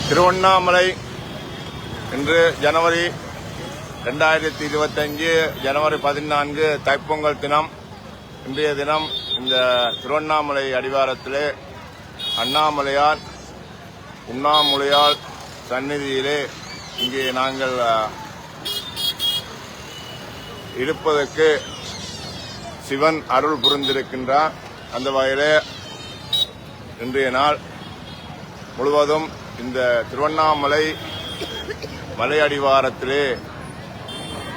திருவண்ணாமலை இன்று ஜனவரி 2025 ஜனவரி 14 தைப்பொங்கல் தினம். இன்றைய தினம் இந்த திருவண்ணாமலை அடிவாரத்திலே அண்ணாமலையார் உண்ணாமுலையார் சந்நிதியிலே இங்கே நாங்கள் இருப்பதற்கு சிவன் அருள் புரிந்திருக்கின்றார். அந்த வகையிலே இன்றைய நாள் முழுவதும் இந்த திருவண்ணாமலை மலை அடிவாரத்திலே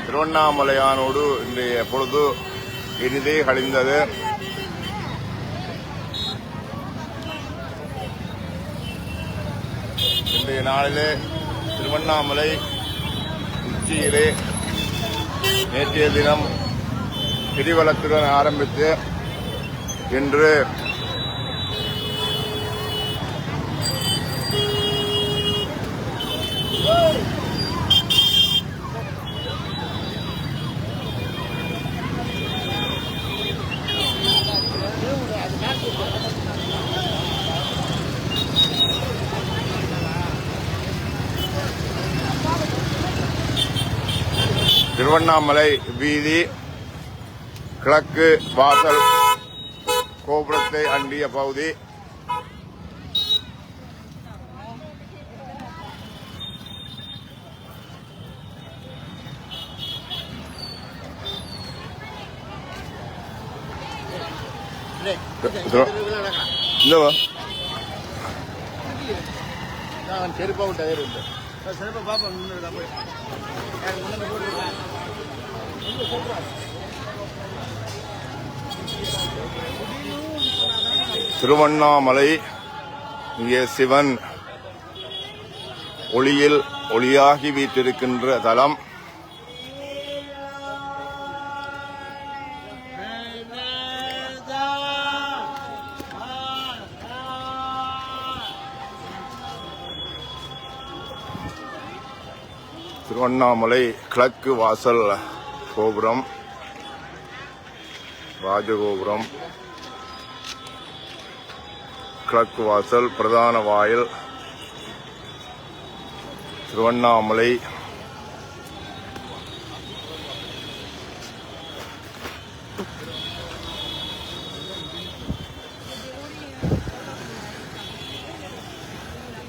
திருவண்ணாமலையானோடு இன்றைய பொழுது இனிதே கழிந்தது. இன்றைய நாளிலே திருவண்ணாமலை உச்சியிலே நேற்றைய தினம் கிரிவலத்துடன் ஆரம்பித்து இன்று திருவண்ணாமலை வீதி கிழக்கு வாசல் கோபுரத்தை அண்டிய பகுதி. செருப்பா விட்டு திருவண்ணாமலை இங்கே சிவன் ஒளியில் ஒளியாகி வீற்றிருக்கின்ற தலம். திருவண்ணாமலை கிழக்கு வாசல் கோபுரம், ராஜகோபுரம், கிழக்கு வாசல், பிரதான வாயில், திருவண்ணாமலை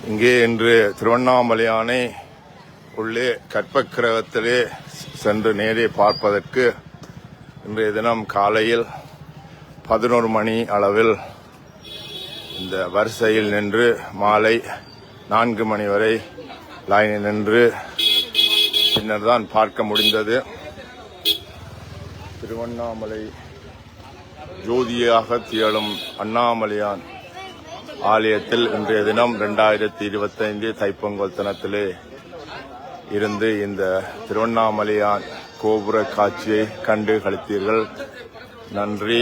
இங்கே இன்று திருவண்ணாமலையானை உள்ளே கற்பக்கிரகத்திலே சென்று நேரே பார்ப்பதற்கு இன்றைய தினம் காலையில் 11 மணி அளவில் இந்த வரிசையில் நின்று மாலை 4 மணி வரை லைனில் நின்று பின்னர் தான் பார்க்க முடிந்தது. திருவண்ணாமலை ஜோதியாக திகழும் அண்ணாமலையான் ஆலயத்தில் இன்றைய தினம் 2025 தைப்பொங்கல் தினத்திலே இருந்து இந்த திருவண்ணாமலையான் கோபுர காட்சியை கண்டு களித்தீர்கள். நன்றி.